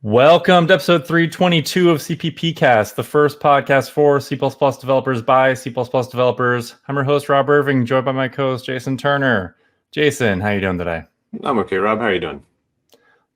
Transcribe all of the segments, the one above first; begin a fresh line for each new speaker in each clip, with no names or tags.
Welcome to episode 322 of CppCast, the first podcast for C++ developers by C++ developers. I'm your host, Rob Irving, joined by my co-host, Jason Turner. Jason, how you doing today?
I'm okay, Rob. How are you doing?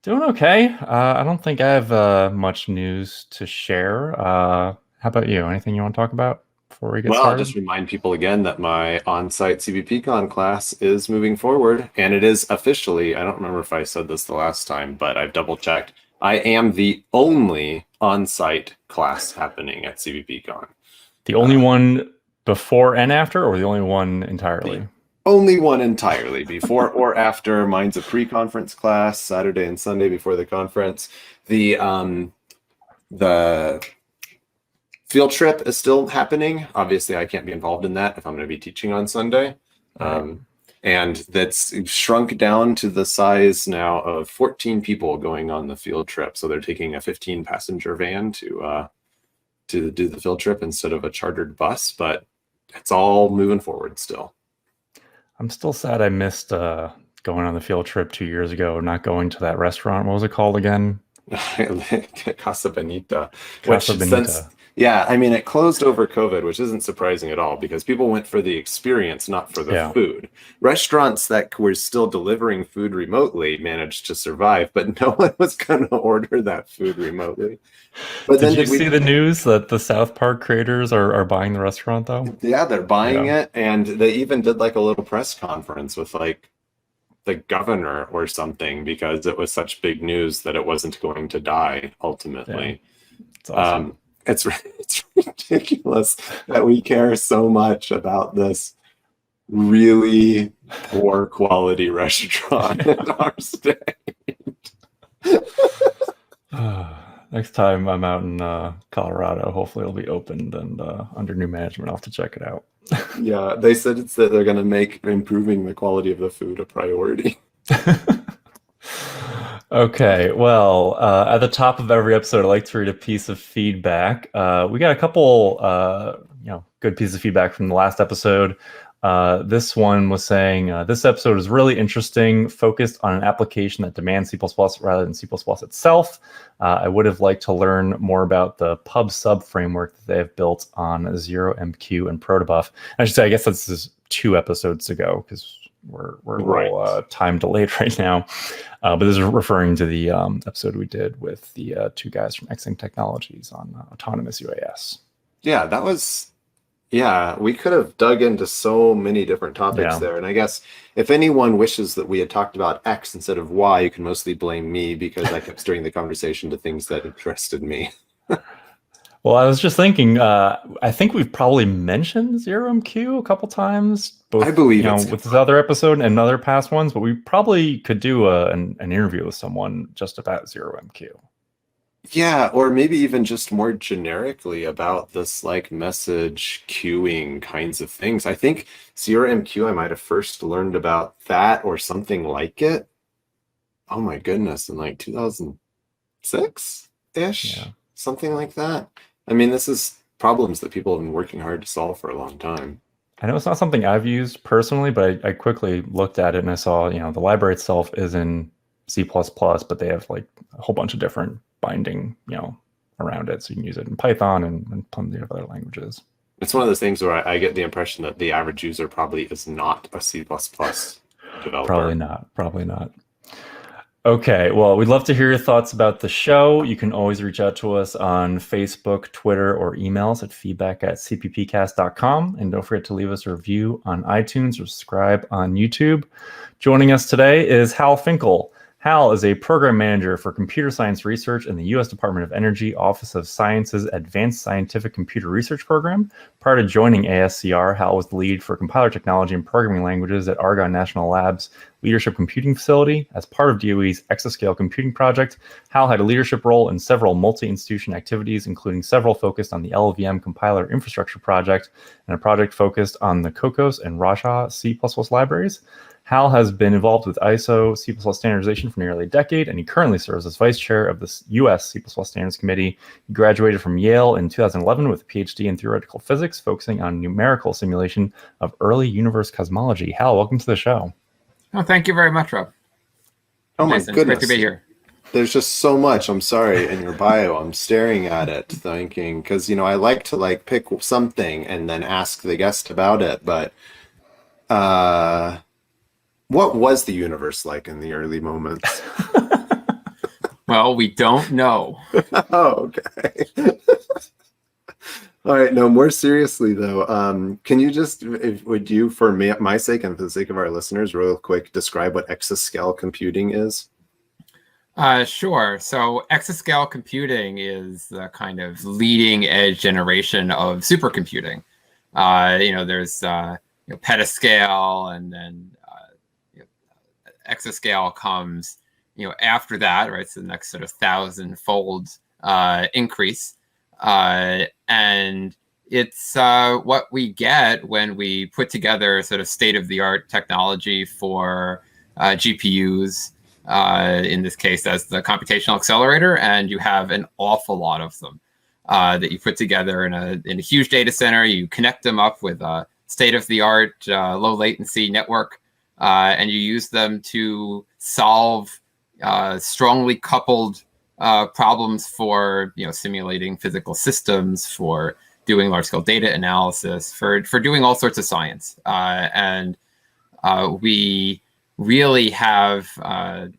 Doing okay. I don't think I have much news to share. How about you? Anything you want to talk about before we get started?
I'll just remind people again that my on-site CppCon class is moving forward, and it is officially, I don't remember if I said this the last time, but I've double-checked. I am the only on-site class happening at CppCon.
The only one before and after, or the only one entirely?
Only one entirely. Before or after. Mine's a pre-conference class, Saturday and Sunday before the conference. The field trip is still happening. Obviously, I can't be involved in that if I'm going to be teaching on Sunday. And that's shrunk down to the size now of 14 people going on the field trip. So they're taking a 15-passenger van to do the field trip instead of a chartered bus. But it's all moving forward still.
I'm still sad I missed going on the field trip 2 years ago, not going to that restaurant. What was it called again?
Casa Bonita.
Casa Bonita.
Yeah, I mean, it closed over COVID, which isn't surprising at all because people went for the experience, not for the food. Restaurants that were still delivering food remotely managed to survive, but no one was going to order that food remotely. But
did you see the news that the South Park creators are buying the restaurant, though?
Yeah, they're buying it, and they even did like a little press conference with like the governor or something because it was such big news that it wasn't going to die ultimately.
Yeah. It's awesome.
It's ridiculous that we care so much about this really poor quality restaurant in our state.
Next time I'm out in Colorado, hopefully it'll be opened and under new management. I'll have to check it out.
Yeah, they said it's that they're going to make improving the quality of the food a priority.
Okay, well, at the top of every episode, I like to read a piece of feedback. We got a couple, good pieces of feedback from the last episode. This one was saying, this episode is really interesting, focused on an application that demands C++ rather than C++ itself. I would have liked to learn more about the pub sub framework that they have built on 0MQ and protobuf. I should say, I guess this is 2 episodes ago because we're a little time delayed right now. But this is referring to the episode we did with the 2 guys from Xing Technologies on autonomous UAS.
Yeah, that was... Yeah, we could have dug into so many different topics there. And I guess if anyone wishes that we had talked about X instead of Y, you can mostly blame me because I kept steering the conversation to things that interested me.
Well, I was just thinking, I think we've probably mentioned 0MQ a couple times, both,
I believe
with this other episode and other past ones, but we probably could do an interview with someone just about 0MQ.
Yeah, or maybe even just more generically about this like message queuing kinds of things. I think 0MQ, I might have first learned about that or something like it. Oh my goodness, in like 2006-ish, something like that. I mean, this is problems that people have been working hard to solve for a long time.
I know it's not something I've used personally, but I quickly looked at it and I saw, the library itself is in C++, but they have like a whole bunch of different binding, around it. So you can use it in Python and plenty of other languages.
It's one of those things where I get the impression that the average user probably is not a C++ developer.
Probably not. Okay, well, we'd love to hear your thoughts about the show. You can always reach out to us on Facebook, Twitter, or emails at feedback@cppcast.com. And don't forget to leave us a review on iTunes or subscribe on YouTube. Joining us today is Hal Finkel. Hal is a program manager for computer science research in the U.S. Department of Energy Office of Science's Advanced Scientific Computer Research Program. Prior to joining ASCR, Hal was the lead for compiler technology and programming languages at Argonne National Labs Leadership Computing Facility. As part of DOE's Exascale computing project, Hal had a leadership role in several multi-institution activities, including several focused on the LLVM compiler infrastructure project and a project focused on the Cocos and Raja C++ libraries. Hal has been involved with ISO C++ standardization for nearly a decade, and he currently serves as vice chair of the U.S. C++ Standards Committee. He graduated from Yale in 2011 with a PhD in theoretical physics, focusing on numerical simulation of early universe cosmology. Hal, welcome to the show.
Oh, thank you very much, Rob.
Oh my
Jason,
goodness.
it's great to be here.
there's just so much, I'm sorry, in your bio. I'm staring at it thinking, because, I like to pick something and then ask the guest about it. But what was the universe like in the early moments?
Well, we don't know.
Oh, okay. All right. No, more seriously though, can you just, would you, for me, my sake and for the sake of our listeners, real quick, describe what exascale computing is?
Sure. So exascale computing is the kind of leading edge generation of supercomputing. There's petascale, and then exascale comes after that, right? So the next sort of 1,000-fold increase, and it's what we get when we put together sort of state-of-the-art technology for GPUs. In this case, as the computational accelerator, and you have an awful lot of them that you put together in a huge data center. You connect them up with a state-of-the-art low latency network, and you use them to solve strongly coupled problems for simulating physical systems, for doing large-scale data analysis, for doing all sorts of science, and we really have a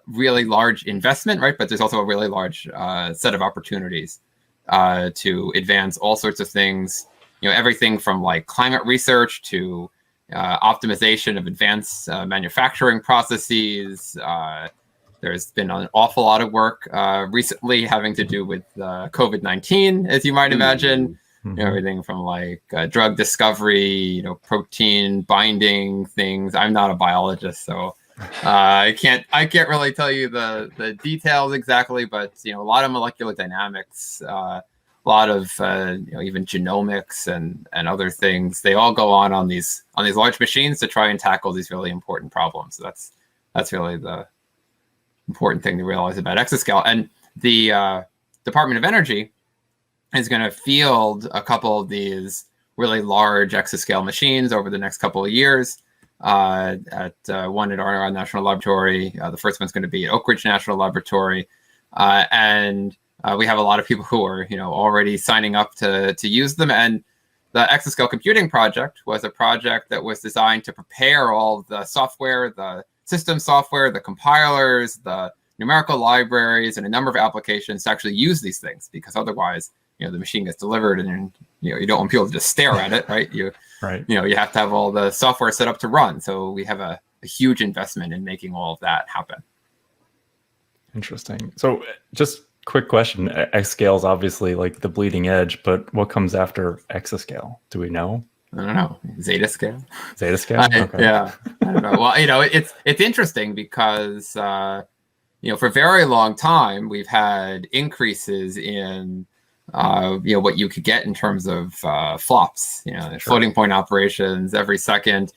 really large investment, right? But there's also a really large set of opportunities to advance all sorts of things. Everything from like climate research to optimization of advanced manufacturing processes. There's been an awful lot of work recently having to do with COVID-19, as you might imagine.
Mm-hmm.
Everything from like drug discovery, protein binding things. I'm not a biologist, so I can't really tell you the details exactly, but a lot of molecular dynamics, a lot of even genomics and other things. They all go on these large machines to try and tackle these really important problems. So that's really the important thing to realize about exascale. And the Department of Energy is going to field a couple of these really large exascale machines over the next couple of years. At one at our National Laboratory. The first one's going to be at Oak Ridge National Laboratory. And we have a lot of people who are already signing up to use them. And the Exascale Computing Project was a project that was designed to prepare all the software, the system software, the compilers, the numerical libraries, and a number of applications to actually use these things, because otherwise, the machine gets delivered and you don't want people to just stare at it, right?
Right.
You have to have all the software set up to run. So we have a huge investment in making all of that happen.
Interesting. So just quick question. Xscale is obviously like the bleeding edge, but what comes after exascale? Do we know?
I don't know. Zetascale?
Zetascale? Okay.
Yeah. I don't know. Well, it's interesting because, for a very long time, we've had increases in what you could get in terms of flops,
Sure.
Floating point operations every second,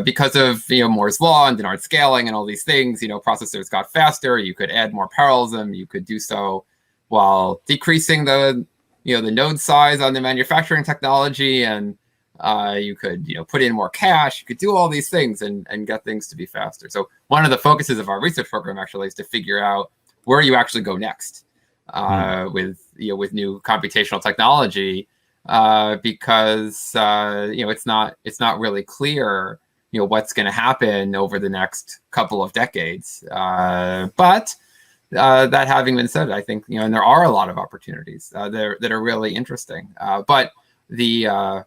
because of Moore's law and Dennard scaling and all these things. Processors got faster. You could add more parallelism. You could do so while decreasing the node size on the manufacturing technology, and you could put in more cache. You could do all these things and get things to be faster. So one of the focuses of our research program actually is to figure out where you actually go next. With new computational technology, because it's not really clear what's going to happen over the next couple of decades. But that having been said, I think and there are a lot of opportunities that are really interesting. But the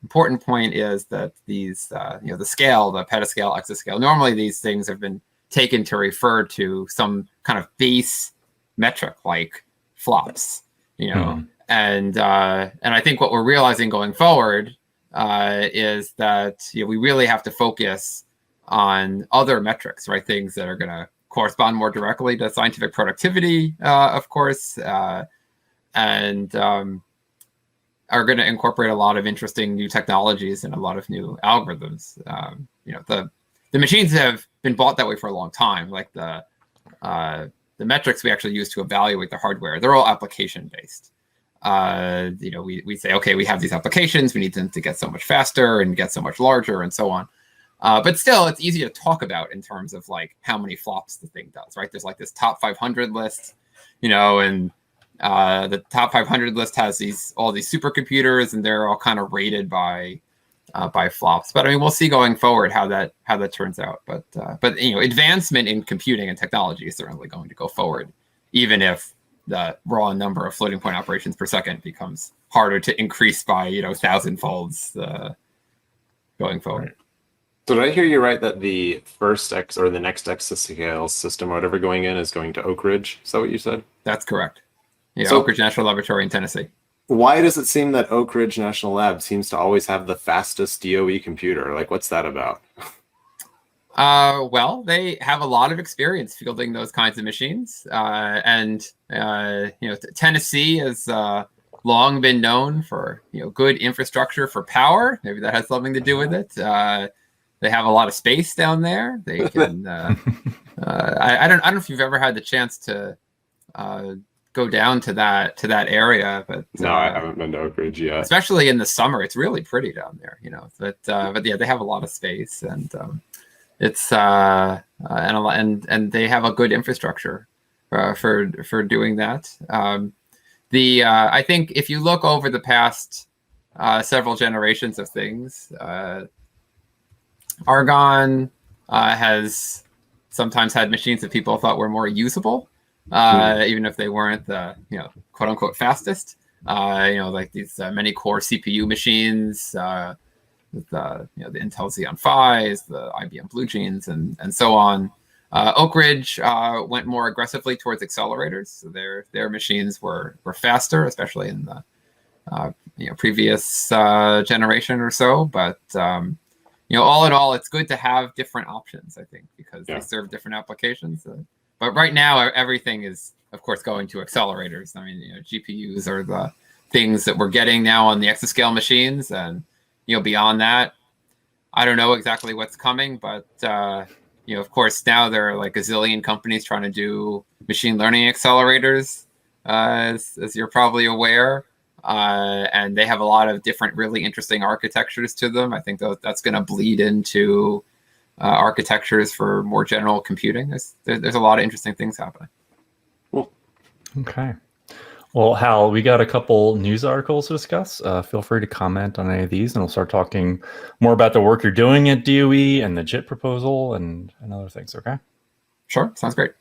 important point is that these the scale, the petascale, exascale. Normally, these things have been taken to refer to some kind of base metric like flops, and I think what we're realizing going forward is that we really have to focus on other metrics, right? Things that are going to correspond more directly to scientific productivity, of course, and are going to incorporate a lot of interesting new technologies and a lot of new algorithms. The machines have been bought that way for a long time, like the metrics we actually use to evaluate the hardware, they're all application based. We say, okay, we have these applications, we need them to get so much faster and get so much larger and so on. But still, it's easy to talk about in terms of like how many flops the thing does, right? There's like this top 500 list, and the top 500 list has all these supercomputers, and they're all kind of rated by flops. But I mean, we'll see going forward how that turns out. But advancement in computing and technology is certainly going to go forward, even if the raw number of floating point operations per second becomes harder to increase by 1,000-folds going forward.
Right. So did I hear you right that the first or the next Exascale system or whatever going in is going to Oak Ridge? Is that what you said?
That's correct. Yeah,
So,
Oak Ridge National Laboratory in Tennessee.
Why does it seem that Oak Ridge National Lab seems to always have the fastest DOE computer? Like, what's that about?
Well, they have a lot of experience fielding those kinds of machines, and Tennessee has long been known for good infrastructure for power. Maybe that has something to do with it. They have a lot of space down there. They can. I don't know if you've ever had the chance to go down to that area, but
no, I haven't been to Oak Ridge yet.
Especially in the summer, it's really pretty down there. But yeah, they have a lot of space, and it's and they have a good infrastructure for doing that. I think if you look over the past several generations of things, Argonne has sometimes had machines that people thought were more usable, even if they weren't the quote unquote fastest. Like these many core CPU machines, with the Intel Xeon Phis, the IBM Blue Jeans, and so on. Oak Ridge went more aggressively towards accelerators, so their machines were faster, especially in the previous generation or so. But all in all, it's good to have different options, I think, because they serve different applications. But right now, everything is, of course, going to accelerators. I mean, GPUs are the things that we're getting now on the Exascale machines, and beyond that, I don't know exactly what's coming, but of course, now there are like a zillion companies trying to do machine learning accelerators, as you're probably aware. And they have a lot of different really interesting architectures to them. I think that's going to bleed into architectures for more general computing. There's a lot of interesting things happening.
Cool.
Okay. Well, Hal, we got a couple news articles to discuss. Feel free to comment on any of these, and we'll start talking more about the work you're doing at DOE and the JIT proposal and other things, okay?
Sure, sounds great.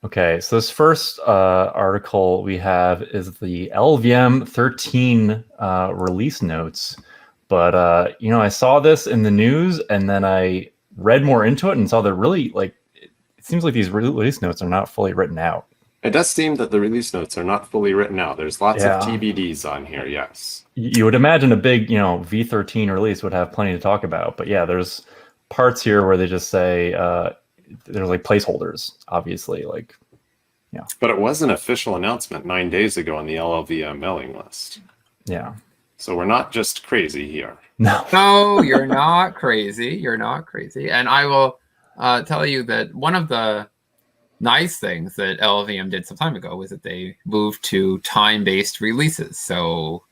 Okay, so this first article we have is the LLVM 13 release notes. But, I saw this in the news, and then I read more into it and saw that really, it seems like these release notes are not fully written out.
It does seem that the release notes are not fully written out. There's lots of TBDs on here, yes.
You would imagine a big, V13 release would have plenty to talk about. But yeah, there's parts here where they just say there's like placeholders, obviously.
But it was an official announcement 9 days ago on the LLVM mailing list.
Yeah.
So we're not just crazy here.
No, you're not crazy. You're not crazy. And I will tell you that one of the nice things that LLVM did some time ago was that they moved to time-based releases. So,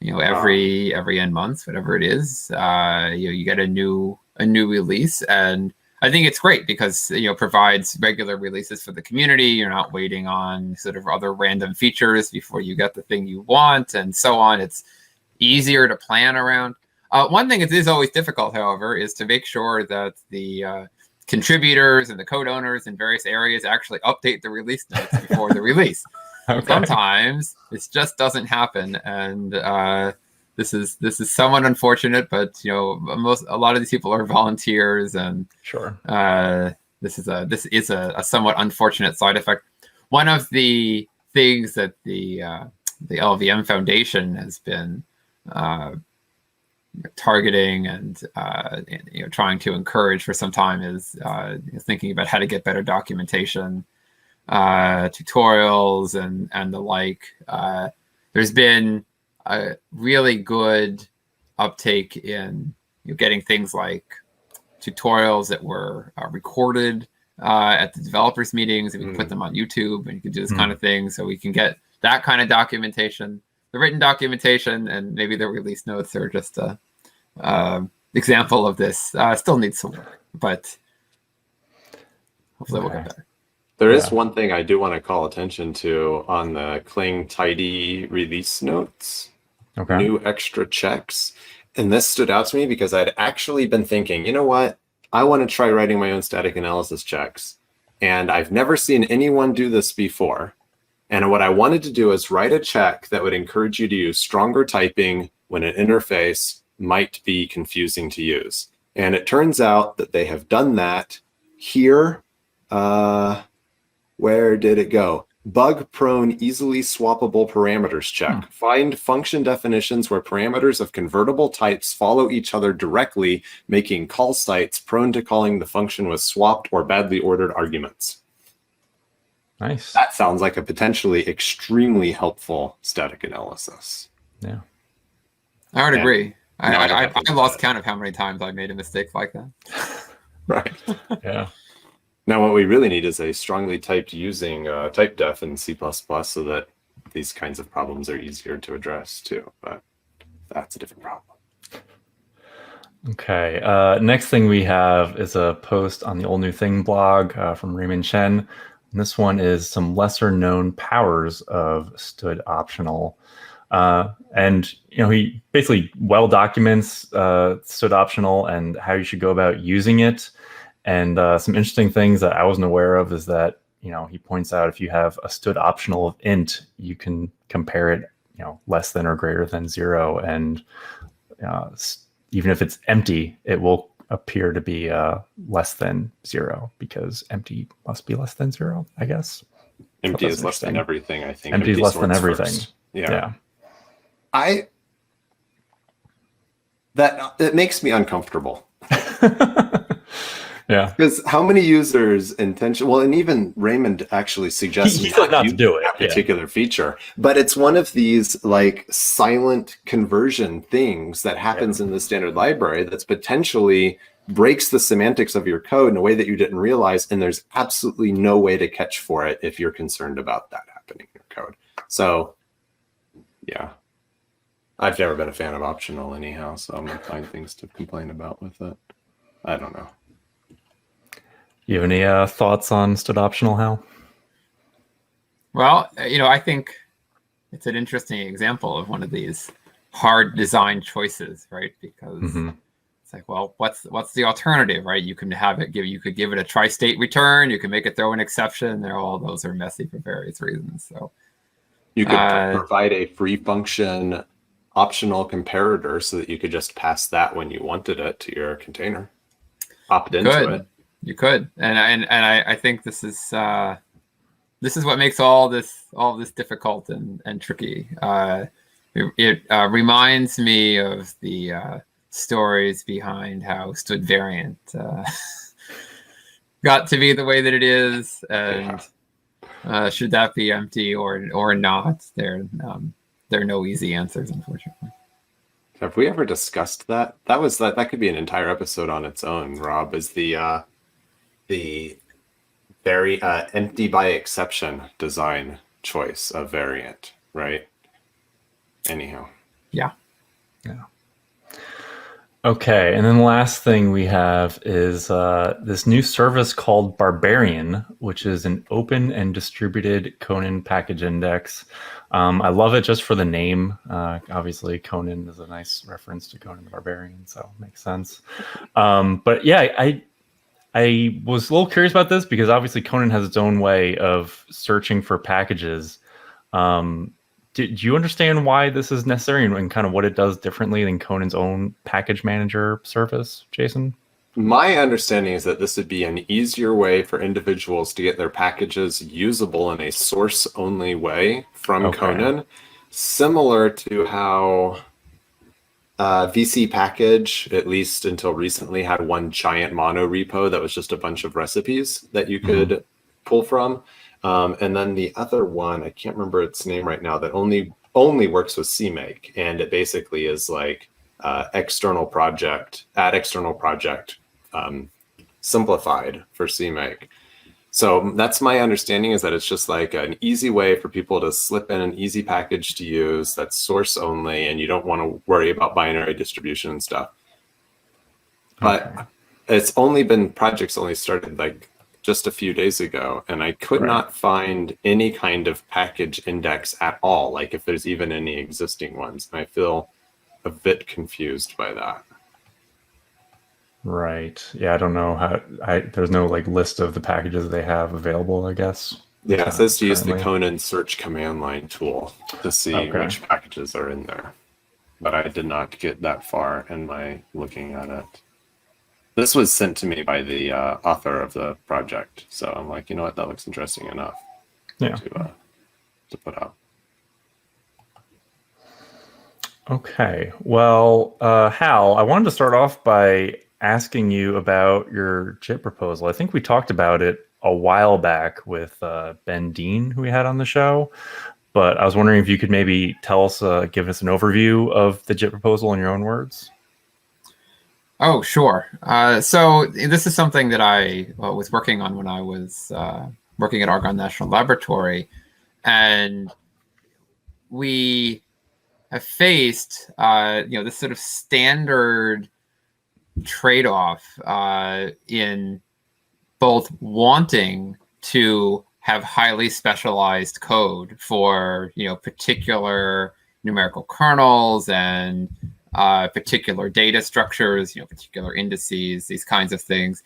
every N months, whatever it is, you get a new release, and I think it's great because provides regular releases for the community. You're not waiting on sort of other random features before you get the thing you want, and so on. It's easier to plan around. One thing that is always difficult, however, is to make sure that the contributors and the code owners in various areas actually update the release notes before the release. Okay. Sometimes it just doesn't happen, and this is somewhat unfortunate. But a lot of these people are volunteers, and
sure,
this is a somewhat unfortunate side effect. One of the things that the LLVM Foundation has been targeting and trying to encourage for some time is thinking about how to get better documentation, tutorials, and the like. There's been a really good uptake in getting things like tutorials that were recorded at the developers meetings, and we can put them on YouTube, and you can do this kind of thing. So we can get that kind of documentation, the written documentation, and maybe the release notes are just a example of this. Still needs some work, but hopefully we'll get better.
There is one thing I do want to call attention to on the Clang tidy release notes.
Okay.
New extra checks. And this stood out to me because I'd actually been thinking, you know what? I want to try writing my own static analysis checks. And I've never seen anyone do this before. And what I wanted to do is write a check that would encourage you to use stronger typing when an interface might be confusing to use. And it turns out that they have done that here. Where did it go? Bug-prone, easily swappable parameters check. Find function definitions where parameters of convertible types follow each other directly, making call sites prone to calling the function with swapped or badly ordered arguments.
Nice.
That sounds like a potentially extremely helpful static analysis.
Yeah.
I would agree. I
I
lost count of how many times I made a mistake like that.
Right.
Yeah.
Now, what we really need is a strongly typed using type def in C++ so that these kinds of problems are easier to address too. But that's a different problem.
Okay. Next thing we have is a post on the Old New Thing blog from Raymondchen. And this one is some lesser known powers of stood optional. And he basically well documents stood optional and how you should go about using it. And some interesting things that I wasn't aware of is that, he points out if you have a stood optional of int, you can compare it, less than or greater than 0. And even if it's empty, it will appear to be less than 0 because empty must be less than 0, I guess.
Empty is less than everything, I think.
Empty is less than everything.
First.
Yeah.
It makes me uncomfortable.
Yeah.
Because how many users and even Raymond actually suggests
he said not to do it.
That particular feature. But it's one of these silent conversion things that happens in the standard library that's potentially breaks the semantics of your code in a way that you didn't realize. And there's absolutely no way to catch for it if you're concerned about that happening in your code. So, yeah. I've never been a fan of optional anyhow, so I'm going to find things to complain about with it. I don't know.
You have any thoughts on stood optional, Hal?
Well, I think it's an interesting example of one of these hard design choices, right? Because it's like, well, what's the alternative, right? You can have it you could give it a tri-state return, you can make it throw an exception. All those are messy for various reasons. So
you could provide a free function optional comparator so that you could just pass that when you wanted it to your container. Opt into it.
You could, and I think this is what makes all this difficult and tricky. It reminds me of the stories behind how stood variant got to be the way that it is, and should that be empty or not? There are no easy answers, unfortunately.
Have we ever discussed that? That could be an entire episode on its own, Rob, is the very empty by exception design choice of variant, right? Anyhow.
Yeah.
Okay, and then the last thing we have is this new service called Barbarian, which is an open and distributed Conan package index. I love it just for the name. Obviously, Conan is a nice reference to Conan the Barbarian, so it makes sense. But yeah, I was a little curious about this because obviously Conan has its own way of searching for packages. Do you understand why this is necessary and kind of what it does differently than Conan's own package manager service, Jason?
My understanding is that this would be an easier way for individuals to get their packages usable in a source-only way from Conan, similar to how VC package, at least until recently, had one giant mono repo that was just a bunch of recipes that you could pull from. And then the other one, I can't remember its name right now, that only works with CMake. And it basically is like external project simplified for CMake. So that's my understanding, is that it's just like an easy way for people to slip in an easy package to use that's source only, and you don't want to worry about binary distribution and stuff. But projects only started like just a few days ago, and I could not find any kind of package index at all, like if there's even any existing ones. And I feel a bit confused by that.
Right. Yeah, I don't know how. There's no like list of the packages they have available, I guess.
Yeah, it says to use the Conan search command line tool to see which packages are in there. But I did not get that far in my looking at it. This was sent to me by the author of the project, so I'm like, you know what, that looks interesting enough to put out.
Okay. Well, Hal, I wanted to start off by asking you about your JIT proposal. I think we talked about it a while back with Ben Dean, who we had on the show. But I was wondering if you could maybe tell us, give us an overview of the JIT proposal in your own words.
Oh, sure. So this is something that I was working on when I was working at Argonne National Laboratory. And we have faced, this sort of standard trade-off in both wanting to have highly specialized code for, particular numerical kernels and particular data structures, particular indices, these kinds of things,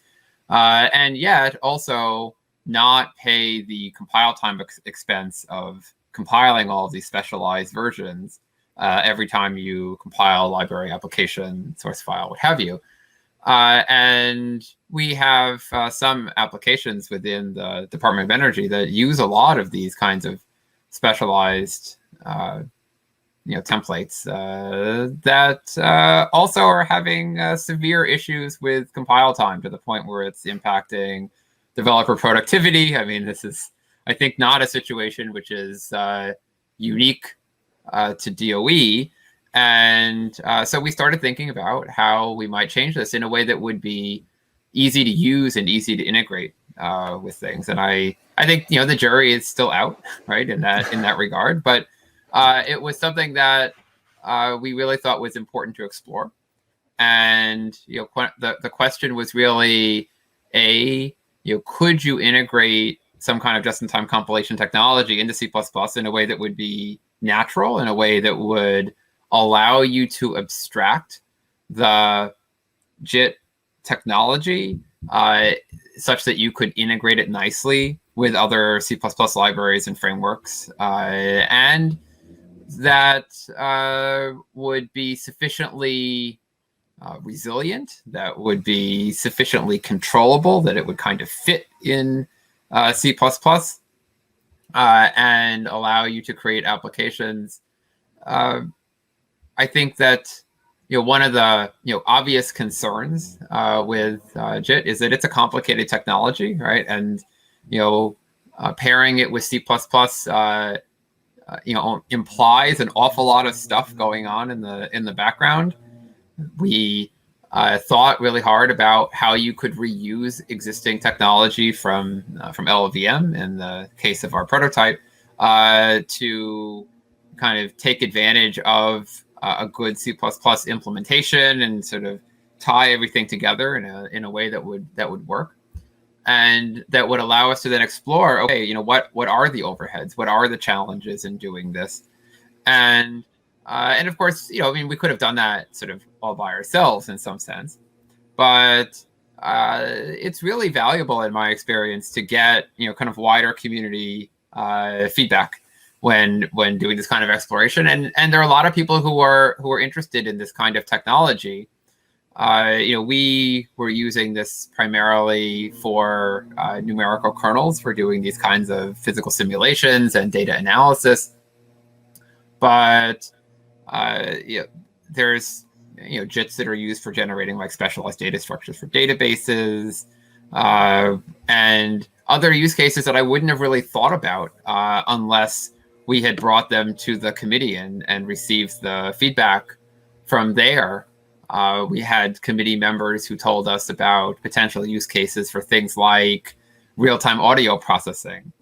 and yet also not pay the compile time expense of compiling all of these specialized versions every time you compile library, application, source file, what have you. And we have some applications within the Department of Energy that use a lot of these kinds of specialized templates that also are having severe issues with compile time to the point where it's impacting developer productivity. I mean, this is, I think, not a situation which is unique to DOE. And so we started thinking about how we might change this in a way that would be easy to use and easy to integrate with things. And I think, the jury is still out, right, in that regard. But it was something that we really thought was important to explore. And the question was really, could you integrate some kind of just-in-time compilation technology into C++ in a way that would be natural, in a way that would allow you to abstract the JIT technology such that you could integrate it nicely with other C++ libraries and frameworks, and that would be sufficiently resilient, that would be sufficiently controllable, that it would kind of fit in C++, and allow you to create applications. I think that one of the obvious concerns with JIT is that it's a complicated technology, right? And pairing it with C++ implies an awful lot of stuff going on in the background. We thought really hard about how you could reuse existing technology from LLVM in the case of our prototype to kind of take advantage of a good C++ implementation and sort of tie everything together in a way that would work, and that would allow us to then explore, okay, what are the overheads, what are the challenges in doing this, and of course, we could have done that sort of all by ourselves in some sense, but it's really valuable in my experience to get kind of wider community feedback when doing this kind of exploration, and there are a lot of people who are interested in this kind of technology. We were using this primarily for numerical kernels for doing these kinds of physical simulations and data analysis, but there's JITs that are used for generating like specialized data structures for databases, and other use cases that I wouldn't have really thought about unless we had brought them to the committee and received the feedback from there. We had committee members who told us about potential use cases for things like real-time audio processing.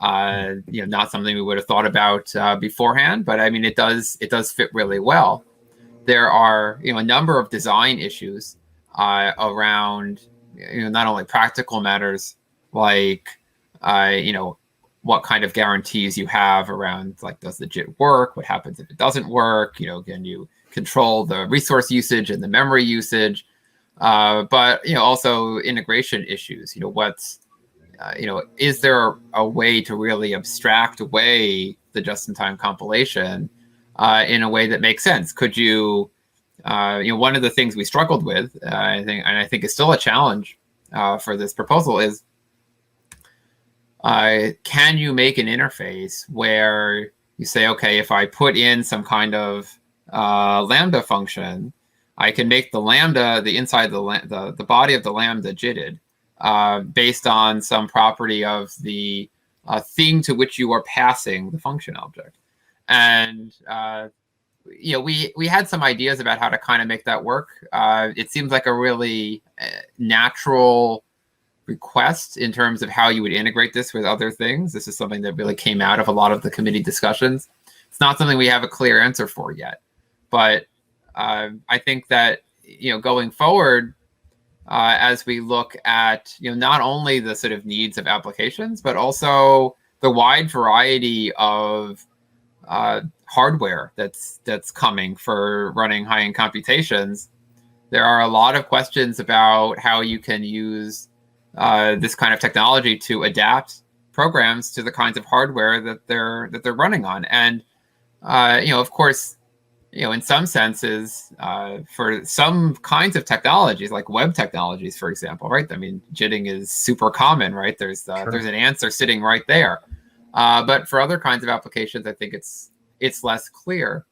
Not something we would have thought about beforehand, but I mean, it does fit really well. There are a number of design issues around not only practical matters like what kind of guarantees you have around, like, does the JIT work? What happens if it doesn't work? Can you control the resource usage and the memory usage? But also integration issues. What's is there a way to really abstract away the just-in-time compilation in a way that makes sense? Could you, one of the things we struggled with, I think is still a challenge for this proposal is, can you make an interface where you say, okay, if I put in some kind of lambda function, I can make the lambda, the inside the body of the lambda JITted based on some property of the thing to which you are passing the function object. And we had some ideas about how to kind of make that work. It seems like a really natural request in terms of how you would integrate this with other things. This is something that really came out of a lot of the committee discussions. It's not something we have a clear answer for yet, but I think that going forward, as we look at not only the sort of needs of applications, but also the wide variety of hardware that's coming for running high-end computations, there are a lot of questions about how you can use this kind of technology to adapt programs to the kinds of hardware that they're running on. And of course, in some senses, for some kinds of technologies, like web technologies, for example, right? I mean, JITting is super common, right? There's an answer sitting right there. But for other kinds of applications, I think it's less clear.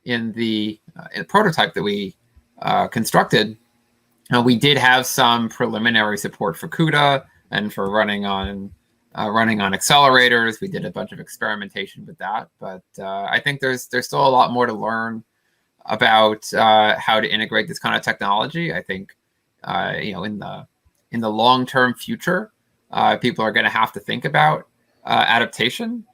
In the prototype that we constructed, we did have some preliminary support for CUDA and for running on accelerators. We did a bunch of experimentation with that, but I think there's still a lot more to learn about how to integrate this kind of technology. I think in the long-term future, people are going to have to think about adaptation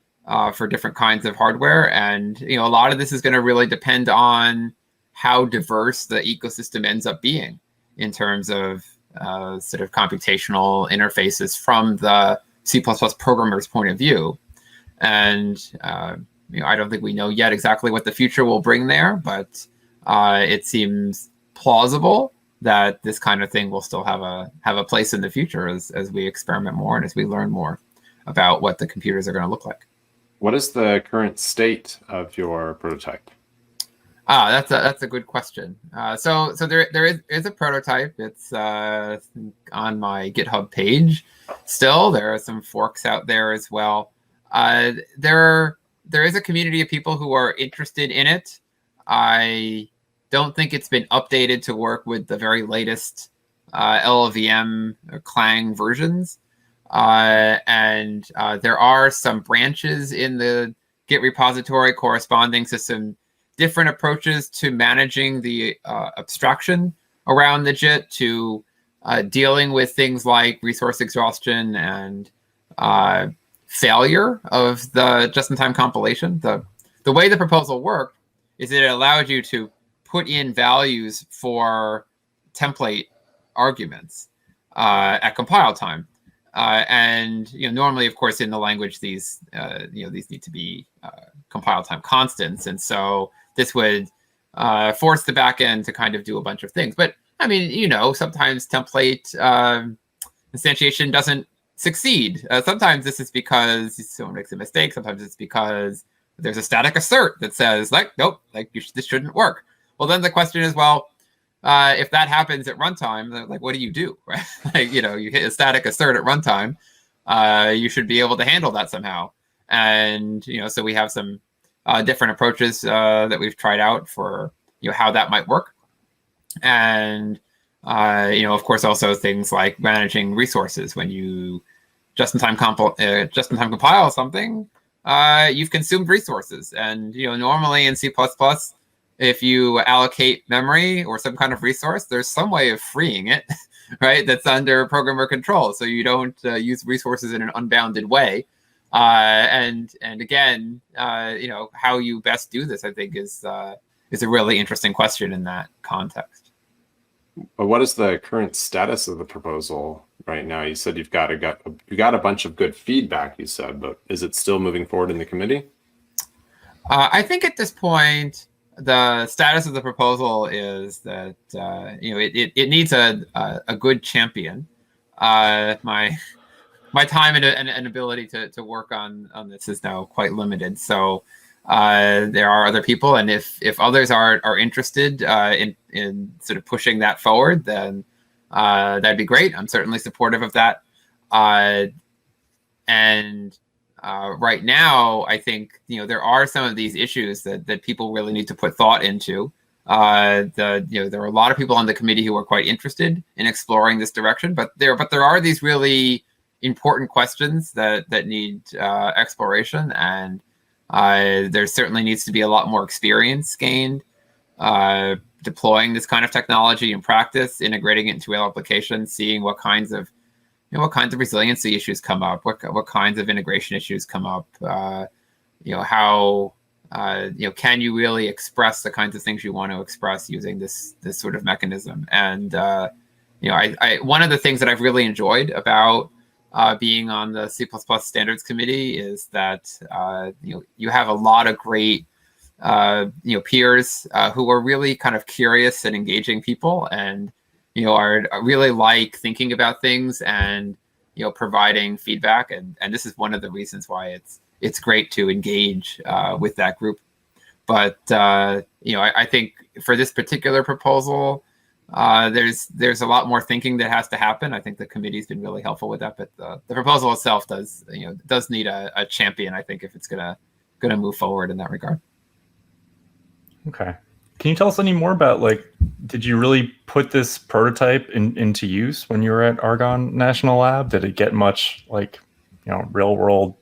for different kinds of hardware, and a lot of this is going to really depend on how diverse the ecosystem ends up being in terms of sort of computational interfaces from the C++ programmer's point of view. And I don't think we know yet exactly what the future will bring there, but it seems plausible that this kind of thing will still have a place in the future as we experiment more and as we learn more about what the computers are going to look like.
What is the current state of your prototype?
That's a good question. So there is a prototype. It's on my GitHub page. Still, there are some forks out there as well. There is a community of people who are interested in it. I don't think it's been updated to work with the very latest LLVM or Clang versions. And there are some branches in the Git repository corresponding to some different approaches to managing the abstraction around the JIT, to dealing with things like resource exhaustion and failure of the just-in-time compilation. The way the proposal worked is it allowed you to put in values for template arguments at compile time. And normally, of course, in the language, these need to be compile time constants, and so this would force the backend to kind of do a bunch of things. But I mean, sometimes template instantiation doesn't succeed. Sometimes this is because someone makes a mistake. Sometimes it's because there's a static assert that says, like, nope, like this shouldn't work. Well, then the question is, well, if that happens at runtime, like, what do you do, right? Like, you hit a static assert at runtime, you should be able to handle that somehow. And, so we have some different approaches that we've tried out for, how that might work. And, of course, also things like managing resources. When you just-in-time compile something, you've consumed resources. And, normally in C++, if you allocate memory or some kind of resource, there's some way of freeing it, right? That's under programmer control, so you don't use resources in an unbounded way. And again, how you best do this, I think, is a really interesting question in that context.
What is the current status of the proposal right now? You said you got a bunch of good feedback, you said, but is it still moving forward in the committee?
I think at this point, the status of the proposal is that it needs a good champion. My time and ability to work on this is now quite limited. So there are other people, and if others are interested in sort of pushing that forward, then that'd be great. I'm certainly supportive of that. And right now, I think there are some of these issues that people really need to put thought into. There are a lot of people on the committee who are quite interested in exploring this direction, but there are these really important questions that need exploration, and there certainly needs to be a lot more experience gained deploying this kind of technology in practice, integrating it into real applications, seeing what kinds of resiliency issues come up, what kinds of integration issues come up, how can you really express the kinds of things you want to express using this sort of mechanism. And one of the things that I've really enjoyed about being on the C++ standards committee is that you have a lot of great peers who are really kind of curious and engaging people, and are really like thinking about things and providing feedback, and this is one of the reasons why it's great to engage with that group. But I think for this particular proposal, there's a lot more thinking that has to happen. I think the committee's been really helpful with that, but the proposal itself does need a champion, I think, if it's gonna move forward in that regard.
Okay. Can you tell us any more about, did you really put this prototype into use when you were at Argonne National Lab? Did it get much real world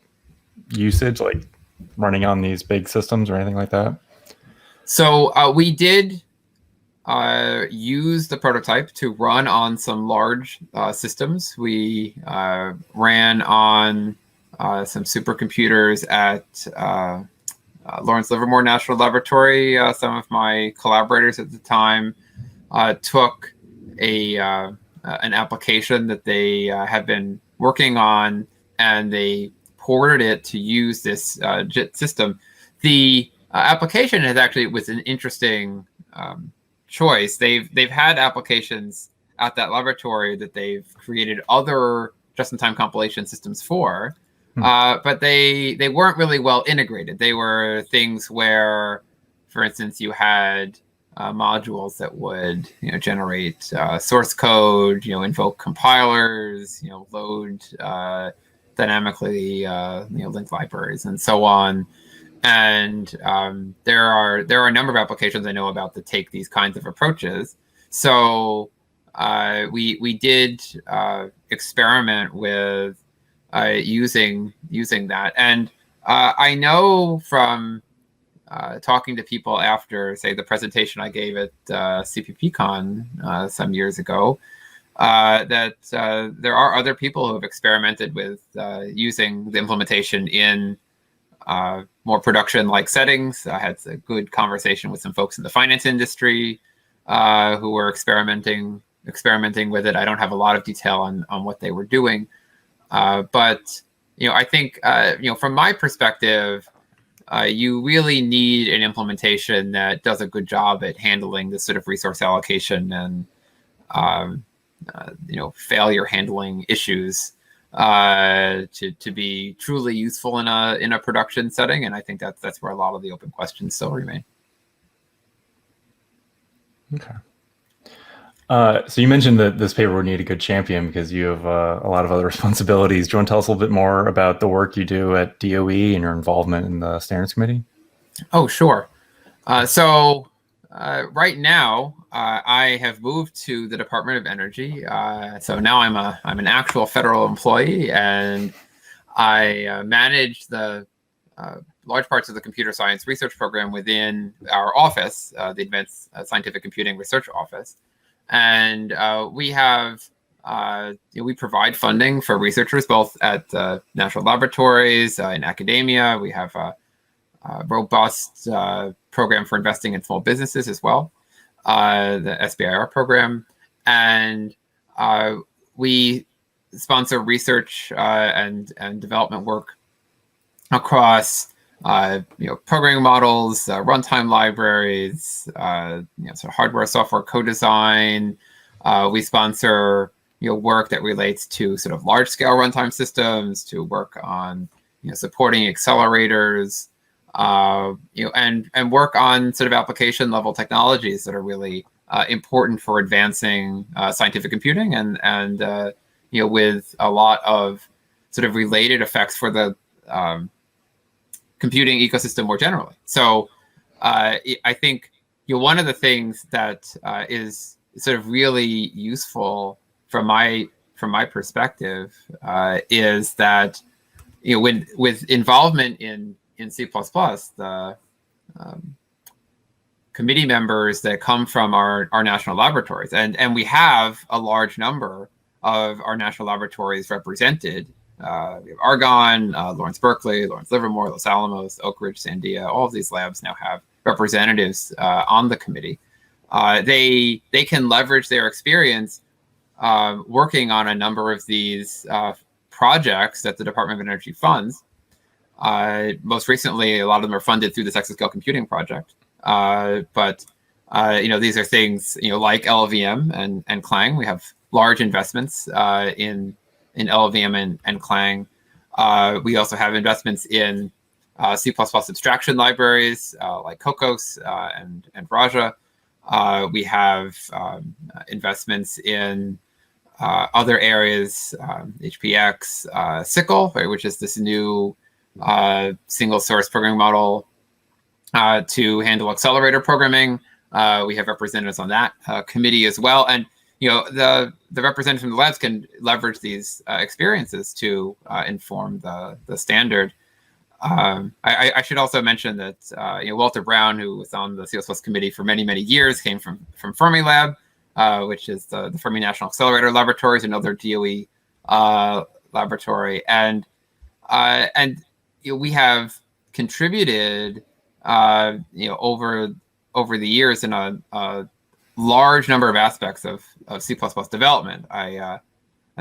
usage, like running on these big systems or anything like that?
So we did use the prototype to run on some large systems. We ran on some supercomputers at Lawrence Livermore National Laboratory. Some of my collaborators at the time took an application that they had been working on, and they ported it to use this JIT system. The application was an interesting choice. They've had applications at that laboratory that they've created other just-in-time compilation systems for. But they weren't really well integrated. They were things where, for instance, you had modules that would generate source code, invoke compilers, load dynamically linked libraries, and so on. And there are a number of applications I know about that take these kinds of approaches. So we did experiment with using that. And I know from talking to people after, say, the presentation I gave at CppCon some years ago, that there are other people who have experimented with using the implementation in more production-like settings. I had a good conversation with some folks in the finance industry who were experimenting with it. I don't have a lot of detail on what they were doing. But I think from my perspective, you really need an implementation that does a good job at handling this sort of resource allocation and failure handling issues to be truly useful in a production setting. And I think that's where a lot of the open questions still remain.
Okay. So you mentioned that this paper would need a good champion because you have a lot of other responsibilities. Do you want to tell us a little bit more about the work you do at DOE and your involvement in the Standards Committee?
Oh, sure. So right now, I have moved to the Department of Energy. So now I'm an actual federal employee, and I manage the large parts of the computer science research program within our office, the Advanced Scientific Computing Research Office. And we have we provide funding for researchers both at national laboratories, in academia. We have a robust program for investing in small businesses as well, the SBIR program. and we sponsor research and development work across programming models, runtime libraries, sort of hardware, software co-design. We sponsor work that relates to sort of large-scale runtime systems, to work on supporting accelerators, and work on sort of application-level technologies that are really important for advancing scientific computing, and with a lot of sort of related effects for the computing ecosystem more generally. So I think one of the things that is sort of really useful from my perspective is that with involvement in C++, the committee members that come from our national laboratories, and we have a large number of our national laboratories represented. We have Argonne, Lawrence Berkeley, Lawrence Livermore, Los Alamos, Oak Ridge, Sandia. All of these labs now have representatives on the committee. They can leverage their experience working on a number of these projects that the Department of Energy funds. Most recently, a lot of them are funded through this Exascale computing project. But these are things like LLVM and Clang. We have large investments in LLVM and Clang. We also have investments in C++ abstraction libraries like Cocos and Raja. We have investments in other areas, HPX, Sickle, right, which is this new single source programming model to handle accelerator programming. We have representatives on that committee as well. And the representatives from the labs can leverage these experiences to inform the standard. I should also mention that Walter Brown, who was on the C++ committee for many, many years, came from Fermilab, which is the Fermi National Accelerator Laboratories, another DOE laboratory, and we have contributed over the years in a large number of aspects of C++ development. I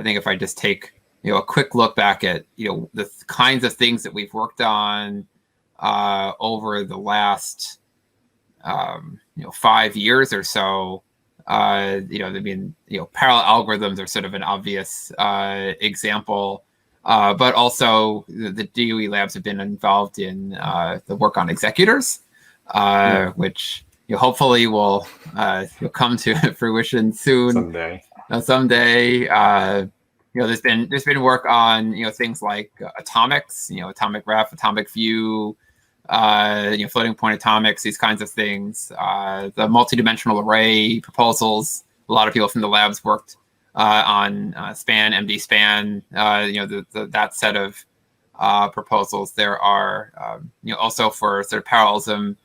think if I just take a quick look back at the kinds of things that we've worked on over the last 5 years or so, parallel algorithms are sort of an obvious example, but also the DOE labs have been involved in the work on executors, which hopefully will come to fruition soon. Someday. There's been work on things like atomics, atomic ref, atomic view, floating point atomics, these kinds of things. The multidimensional array proposals. A lot of people from the labs worked on SPAN, MD SPAN. That set of proposals. There are also for sort of parallelism,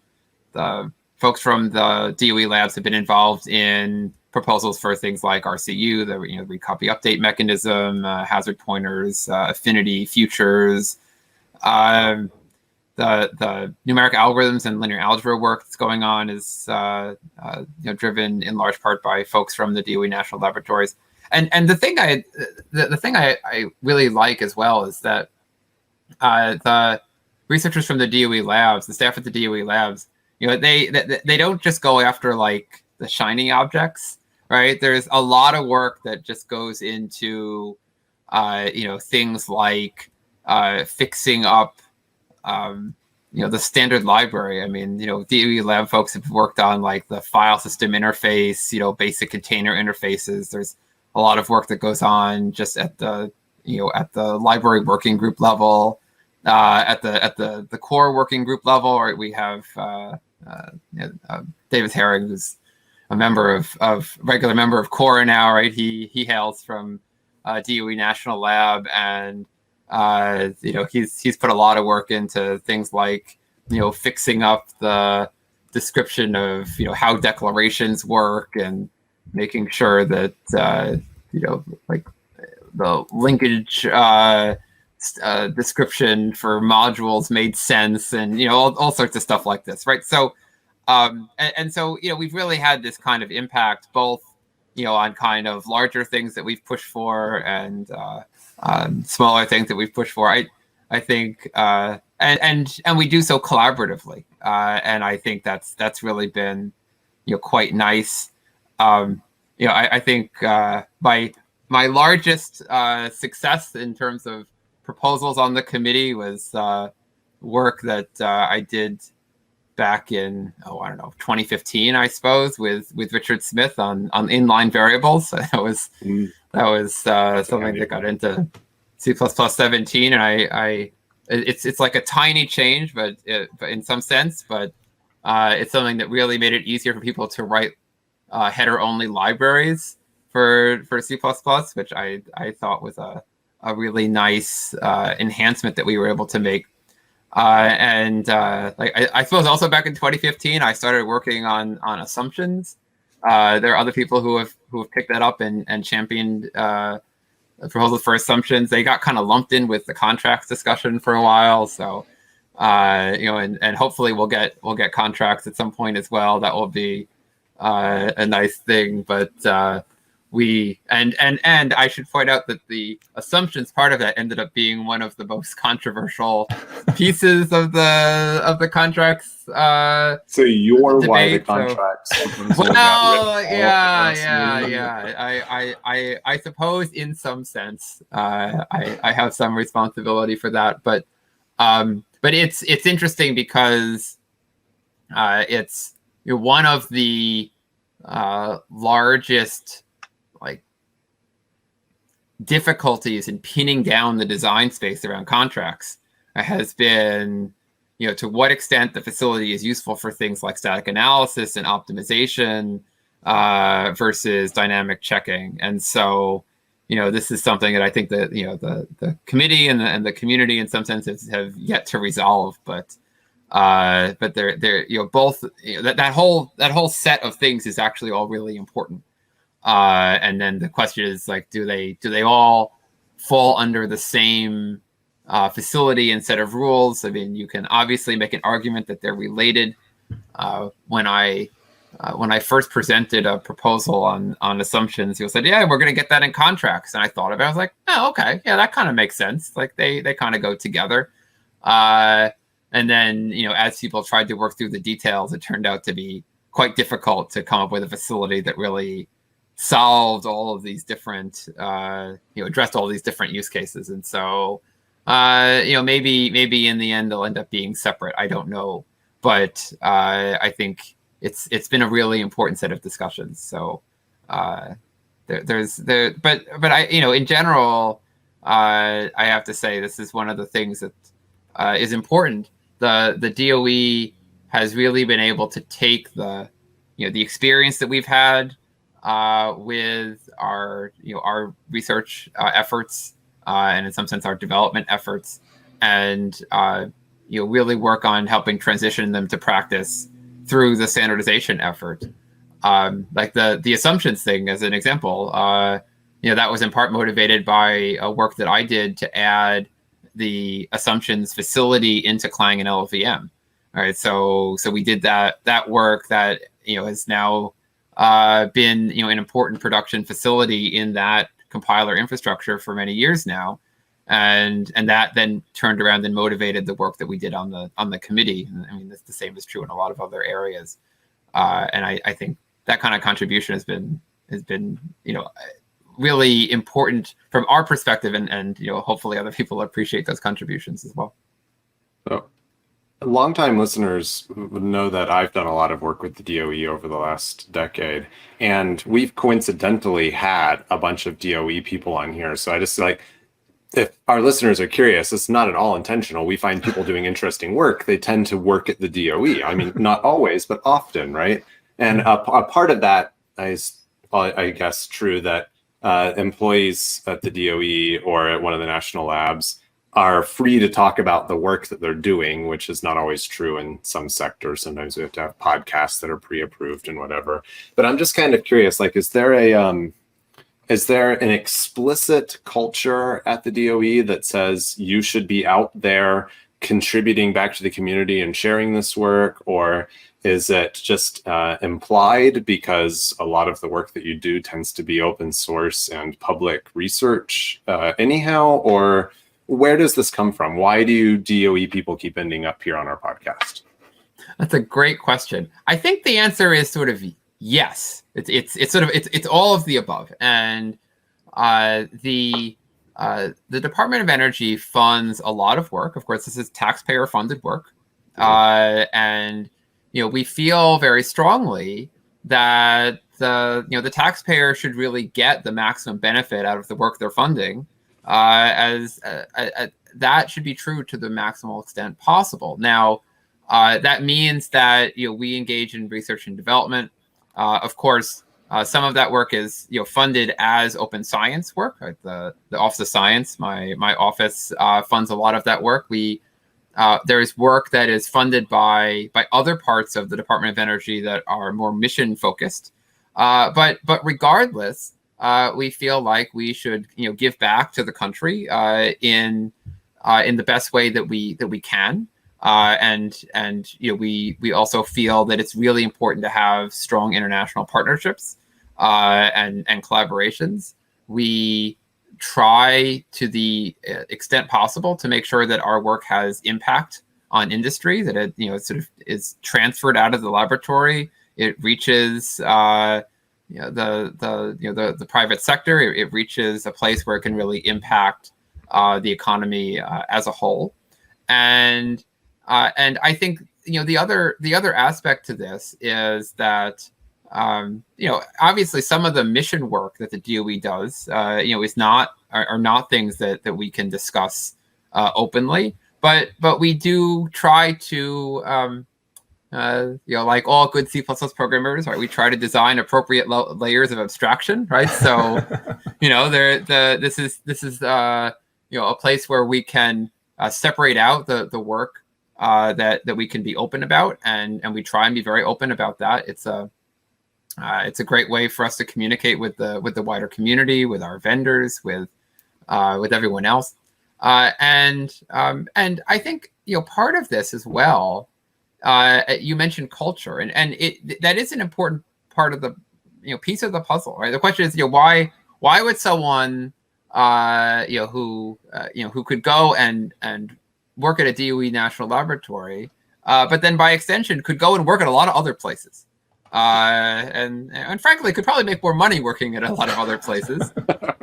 the folks from the DOE labs have been involved in proposals for things like RCU, the read copy update mechanism, hazard pointers, affinity futures, the numeric algorithms and linear algebra work that's going on is driven in large part by folks from the DOE national laboratories. And the thing I really like as well is that the researchers from the DOE labs, the staff at the DOE labs, they don't just go after like the shiny objects, right? There's a lot of work that just goes into things like fixing up the standard library. I mean, DOE lab folks have worked on like the file system interface, basic container interfaces. There's a lot of work that goes on just at the library working group level, at the core working group level. Right, we have David Herring, who's a regular member of Core now. Right, he hails from DOE National Lab, and he's put a lot of work into things like fixing up the description of how declarations work and making sure that like the linkage description for modules made sense, and all sorts of stuff like this, right? So so we've really had this kind of impact both on kind of larger things that we've pushed for and smaller things that we've pushed for. I think, and we do so collaboratively, and I think that's really been quite nice. I think my largest success in terms of proposals on the committee was work that I did back in 2015, I suppose, with Richard Smith on inline variables. That was something that got into C++ 17, and it's like a tiny change, but in some sense, but it's something that really made it easier for people to write header only libraries for C++, which I thought was a really nice enhancement that we were able to make. I suppose also back in 2015, I started working on assumptions. There are other people who have picked that up and championed proposals for assumptions. They got kind of lumped in with the contracts discussion for a while. So, and hopefully we'll get contracts at some point as well. That will be a nice thing. But and I should point out that the assumptions part of that ended up being one of the most controversial pieces of the contracts.
So you're
debate,
why the contracts.
Well, yeah. I suppose in some sense, I have some responsibility for that, but it's interesting because it's one of the largest difficulties in pinning down the design space around contracts has been, to what extent the facility is useful for things like static analysis and optimization versus dynamic checking. And so, this is something that I think that, the committee and the community in some sense have yet to resolve, but they're both, that whole set of things is actually all really important. And then the question is do they all fall under the same facility and set of rules? I mean, you can obviously make an argument that they're related. When I first presented a proposal on assumptions, people said, "Yeah, we're going to get that in contracts." And I thought about it. I was like, "Oh, okay, yeah, that kind of makes sense. They kind of go together." And then as people tried to work through the details, it turned out to be quite difficult to come up with a facility that really solved all of these different, addressed all these different use cases. And so, maybe in the end they'll end up being separate. I don't know, but I think it's been a really important set of discussions. So but I, in general, I have to say this is one of the things that is important. The DOE has really been able to take the experience that we've had with our research efforts and in some sense our development efforts, and really work on helping transition them to practice through the standardization effort. Like the assumptions thing as an example, that was in part motivated by a work that I did to add the assumptions facility into Clang and LLVM. All right, so we did that work that has now been an important production facility in that compiler infrastructure for many years now, and that then turned around and motivated the work that we did on the committee. I mean, the same is true in a lot of other areas, and I think that kind of contribution has been really important from our perspective, and hopefully other people appreciate those contributions as well.
So, longtime listeners would know that I've done a lot of work with the DOE over the last decade, and we've coincidentally had a bunch of DOE people on here. So I just if our listeners are curious, it's not at all intentional. We find people doing interesting work. They tend to work at the DOE. I mean, not always, but often, right? And a part of that is, I guess, true that employees at the DOE or at one of the national labs are free to talk about the work that they're doing, which is not always true in some sectors. Sometimes we have to have podcasts that are pre-approved and whatever. But I'm just kind of curious, is there an explicit culture at the DOE that says you should be out there contributing back to the community and sharing this work, or is it just implied because a lot of the work that you do tends to be open source and public research anyhow? Or where does this come from? Why do DOE people keep ending up here on our podcast?
That's a great question. I think the answer is sort of yes. It's all of the above. And the Department of Energy funds a lot of work. Of course, this is taxpayer-funded work, and we feel very strongly that the taxpayer should really get the maximum benefit out of the work they're funding. That should be true to the maximal extent possible. Now, that means that we engage in research and development. Of course, some of that work is funded as open science work. Right? The Office of Science, my office, funds a lot of that work. There is work that is funded by other parts of the Department of Energy that are more mission focused. But regardless, we feel like we should give back to the country in the best way that we can. And we also feel that it's really important to have strong international partnerships and collaborations. We try to the extent possible to make sure that our work has impact on industry, that it sort of is transferred out of the laboratory, it reaches the private sector, it reaches a place where it can really impact the economy as a whole. And I think the other aspect to this is that obviously some of the mission work that the DOE does are not things that we can discuss openly, but we do try to like all good C++ programmers, right? We try to design appropriate layers of abstraction, right? So this is a place where we can separate out the work that we can be open about, and we try and be very open about that. It's a great way for us to communicate with the wider community, with our vendors, with everyone else, and I think part of this as well. You mentioned culture, and that is an important part of the piece of the puzzle, right? The question is why would someone who could go and work at a DOE national laboratory, but then by extension could go and work at a lot of other places, and frankly could probably make more money working at a lot of other places.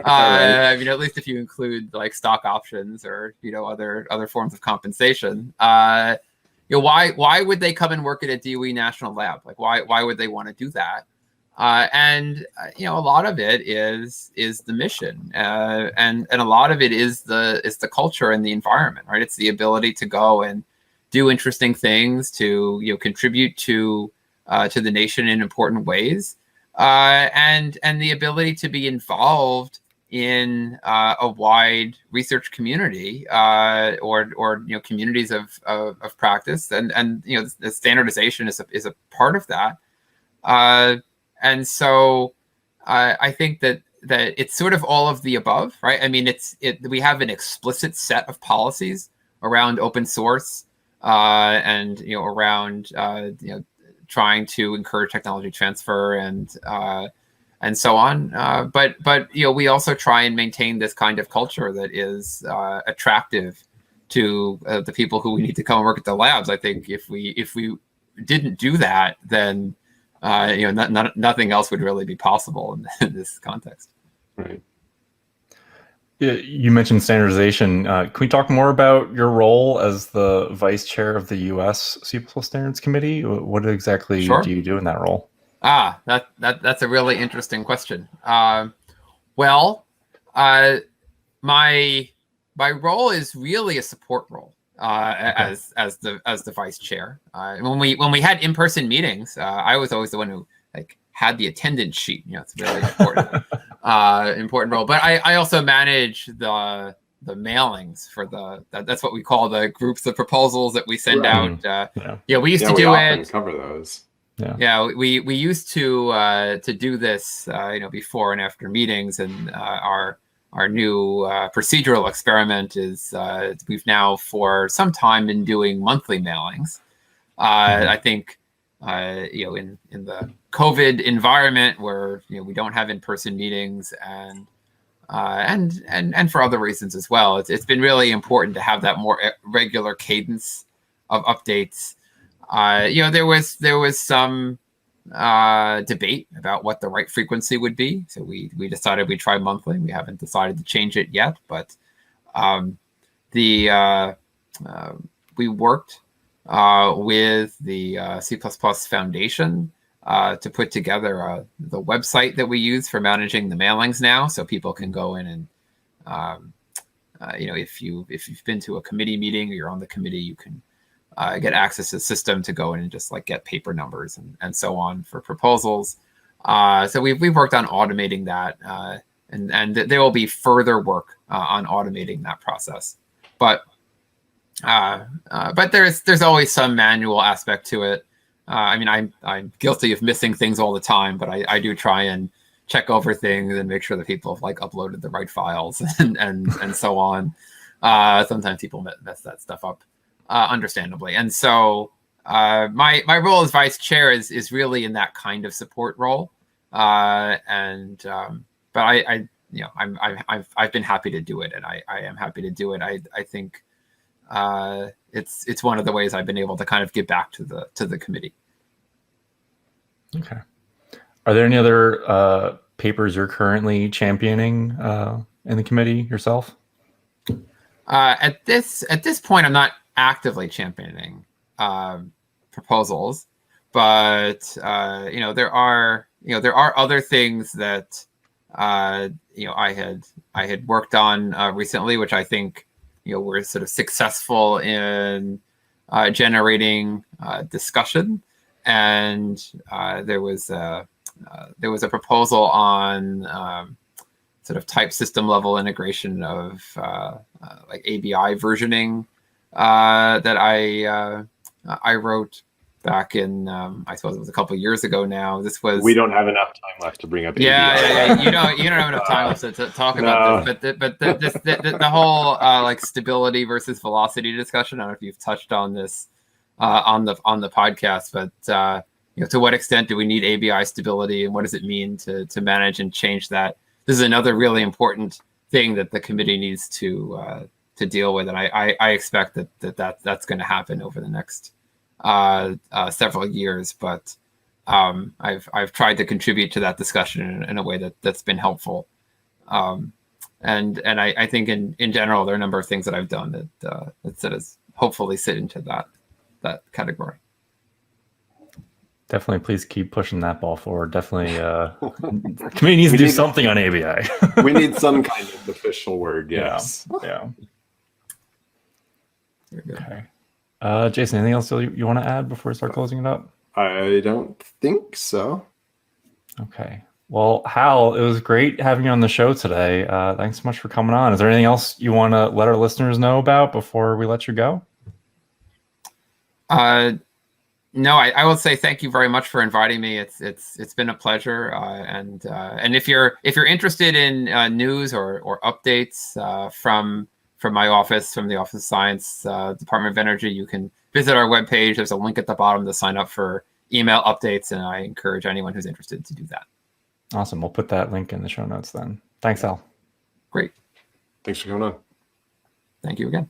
I mean, at least if you include like stock options or other forms of compensation. Why would they come and work at a DOE national lab? Like why would they want to do that? And a lot of it is the mission, and a lot of it is the culture and the environment, right? It's the ability to go and do interesting things, to contribute to the nation in important ways, and the ability to be involved in a wide research community, or communities of practice, and the standardization is a part of that. And so I think that it's sort of all of the above, right? I mean, we have an explicit set of policies around open source, and around trying to encourage technology transfer and so on. But we also try and maintain this kind of culture that is attractive to the people who we need to come and work at the labs. I think if we didn't do that, then nothing else would really be possible in this context.
Right.
You mentioned standardization. Can we talk more about your role as the vice chair of the U.S. C++ Standards Committee? What exactly do you do in that role?
That's a really interesting question. Well, my role is really a support role. As the vice chair. When we had in-person meetings, I was always the one who had the attendance sheet. It's really important important role. But I also manage the mailings for that's what we call the groups of proposals that we send out. We used to do it.
Cover those.
We used to do this before and after meetings, and our new procedural experiment is we've now for some time been doing monthly mailings. I think in the COVID environment where we don't have in-person meetings and for other reasons as well, it's been really important to have that more regular cadence of updates. There was some debate about what the right frequency would be, so we decided we'd try monthly. We haven't decided to change it yet, but we worked with the C++ Foundation to put together the website that we use for managing the mailings now, so people can go in and if you've been to a committee meeting or you're on the committee, you can get access to the system to go in and just like get paper numbers and so on for proposals. So we've worked on automating that, and there will be further work on automating that process. But there's always some manual aspect to it. I mean, I'm guilty of missing things all the time, but I do try and check over things and make sure that people have like uploaded the right files and so on. Sometimes people mess that stuff up, understandably. And so my role as vice chair is really in that kind of support role. But I've been happy to do it, and I am happy to do it. I think it's one of the ways I've been able to kind of give back to the committee.
Okay. Are there any other papers you're currently championing in the committee yourself?
At this point, I'm not actively championing proposals, but there are other things that I had worked on recently, which I think were sort of successful in generating discussion. And there was a proposal on sort of type system level integration of like ABI versioning that I wrote back in I suppose it was a couple of years ago now. This was
We don't have enough time left to bring up.
Yeah. You don't have enough time left to talk about this. But the whole like stability versus velocity discussion. I don't know if you've touched on this on the podcast, but to what extent do we need ABI stability, and what does it mean to manage and change that? This is another really important thing that the committee needs to deal with, and I expect that's going to happen over the next several years. But I've tried to contribute to that discussion in a way that's been helpful. And I think in general there are a number of things that I've done that hopefully sit into that category.
Definitely, please keep pushing that ball forward. Definitely, the committee needs to do something on ABI.
We need some kind of official word. Yes.
Yeah.
Very good.
Okay. Jason, anything else you want to add before we start closing it up?
I don't think so.
Okay. Well, Hal, it was great having you on the show today. Thanks so much for coming on. Is there anything else you want to let our listeners know about before we let you go?
No, I will say thank you very much for inviting me. It's been a pleasure. And if you're interested in news or updates from my office, from the Office of Science, Department of Energy, you can visit our webpage. There's a link at the bottom to sign up for email updates, and I encourage anyone who's interested to do that.
Awesome. We'll put that link in the show notes then. Thanks, Hal.
Great.
Thanks for coming on.
Thank you again.